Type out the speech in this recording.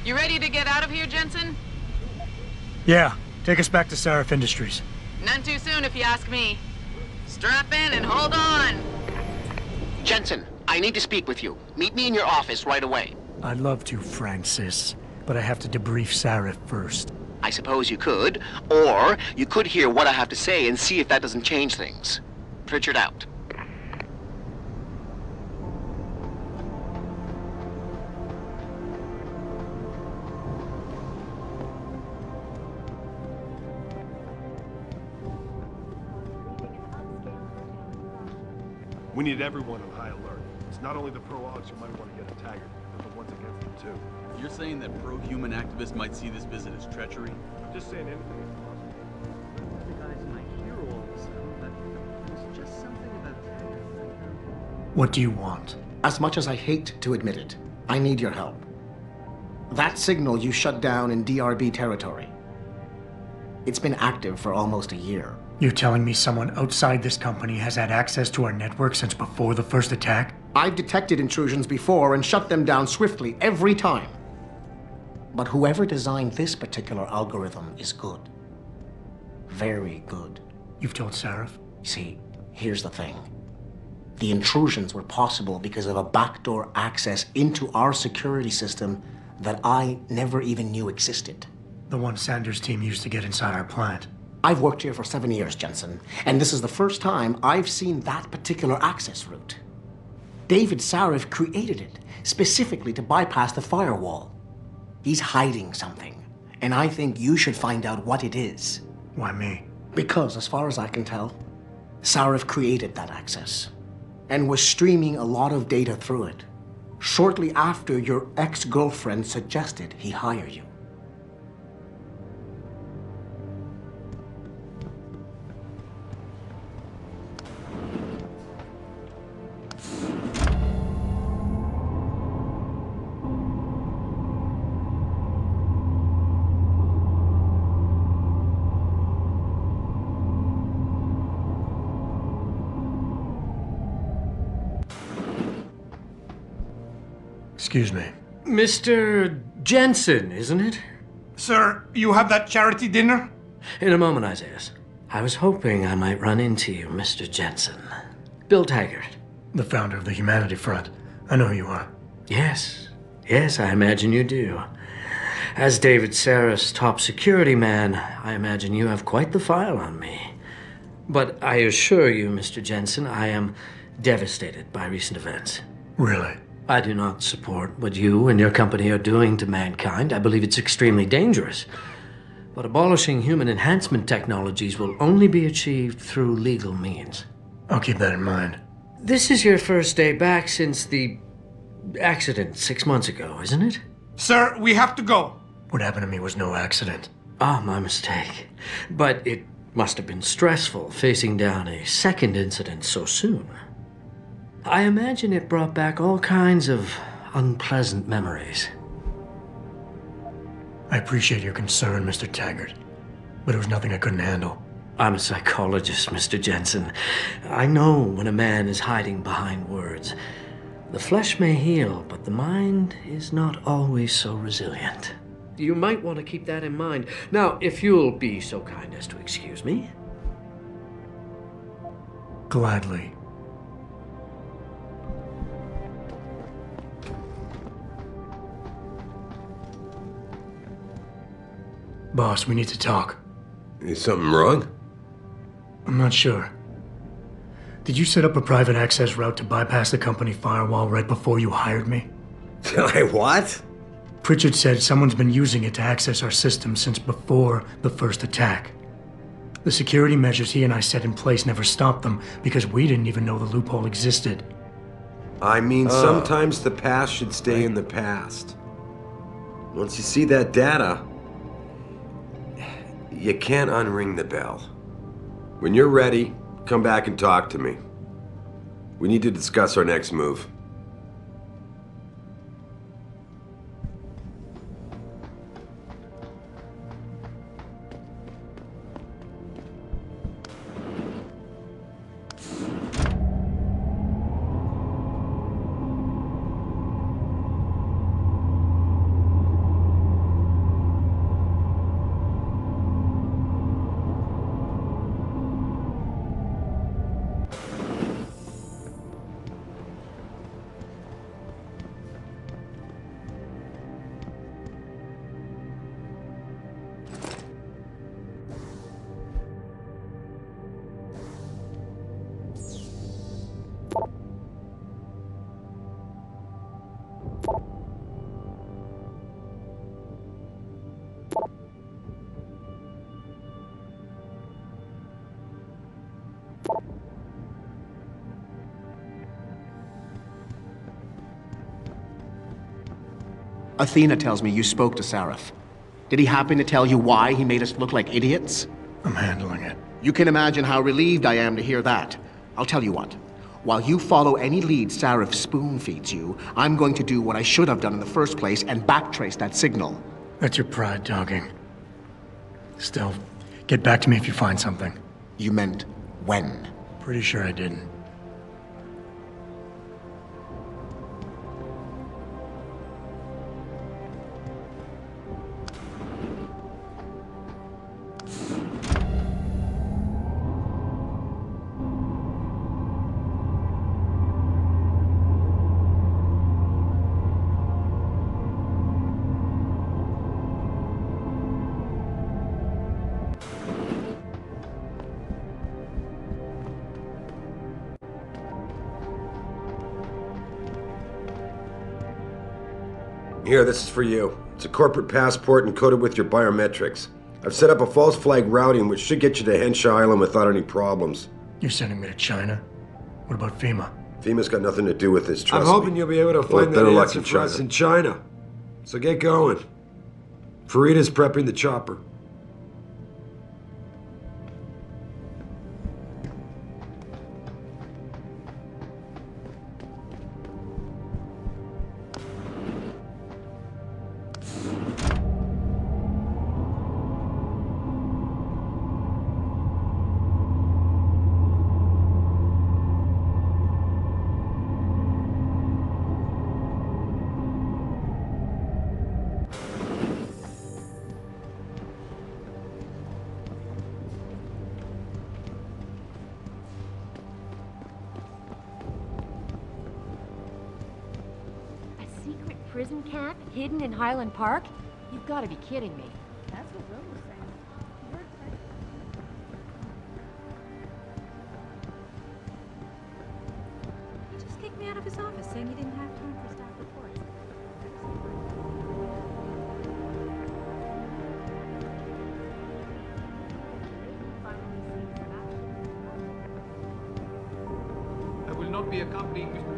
You ready to get out of here, Jensen? Yeah, take us back to Sarif Industries. None too soon, if you ask me. Strap in and hold on! Jensen, I need to speak with you. Meet me in your office right away. I'd love to, Francis, but I have to debrief Sarif first. I suppose you could, or you could hear what I have to say and see if that doesn't change things. Pritchard out. We need everyone on high alert. It's not only the pro-Augs who might want to get a Taggart, but the ones against them too. You're saying that pro-human activists might see this visit as treachery? I'm just saying anything is possible. The guys might hear all of a sudden, but there's just something about Taggart. What do you want? As much as I hate to admit it, I need your help. That signal you shut down in DRB territory. It's been active for almost a year. You're telling me someone outside this company has had access to our network since before the first attack? I've detected intrusions before and shut them down swiftly every time. But whoever designed this particular algorithm is good. Very good. You've told Sarif? See, here's the thing. The intrusions were possible because of a backdoor access into our security system that I never even knew existed. The one Sanders' team used to get inside our plant. I've worked here for 7 years, Jensen, and this is the first time I've seen that particular access route. David Sarif created it specifically to bypass the firewall. He's hiding something, and I think you should find out what it is. Why me? Because, as far as I can tell, Sarif created that access and was streaming a lot of data through it shortly after your ex-girlfriend suggested he hire you. Excuse me. Mr. Jensen, isn't it? Sir, you have that charity dinner? In a moment, Isaiah. I was hoping I might run into you, Mr. Jensen. Bill Taggart. The founder of the Humanity Front. I know who you are. Yes. Yes, I imagine you do. As David Sarif's top security man, I imagine you have quite the file on me. But I assure you, Mr. Jensen, I am devastated by recent events. Really? I do not support what you and your company are doing to mankind. I believe it's extremely dangerous. But abolishing human enhancement technologies will only be achieved through legal means. I'll keep that in mind. This is your first day back since the accident 6 months ago, isn't it? Sir, we have to go. What happened to me was no accident. Ah, my mistake. But it must have been stressful facing down a second incident so soon. I imagine it brought back all kinds of unpleasant memories. I appreciate your concern, Mr. Taggart, but it was nothing I couldn't handle. I'm a psychologist, Mr. Jensen. I know when a man is hiding behind words. The flesh may heal, but the mind is not always so resilient. You might want to keep that in mind. Now, if you'll be so kind as to excuse me. Gladly. Boss, we need to talk. Is something wrong? I'm not sure. Did you set up a private access route to bypass the company firewall right before you hired me? What? Pritchard said someone's been using it to access our system since before the first attack. The security measures he and I set in place never stopped them because we didn't even know the loophole existed. I mean, sometimes the past should stay in the past. Once you see that data, you can't unring the bell. When you're ready, come back and talk to me. We need to discuss our next move. Athena tells me you spoke to Sarif. Did he happen to tell you why he made us look like idiots? I'm handling it. You can imagine how relieved I am to hear that. I'll tell you what. While you follow any lead Sarif spoon-feeds you, I'm going to do what I should have done in the first place and backtrace that signal. That's your pride talking. Still, get back to me if you find something. You meant when? Pretty sure I didn't. Here, this is for you. It's a corporate passport encoded with your biometrics. I've set up a false flag routing which should get you to Henshaw Island without any problems. You're sending me to China? What about FEMA? FEMA's got nothing to do with this, trust I'm me. hoping you'll be able to find that answer for us in China. So get going. Farida's prepping the chopper. Prison camp hidden in Highland Park? You've got to be kidding me. That's what Will was saying. He just kicked me out of his office saying he didn't have time for staff reports. I will not be accompanying Mr.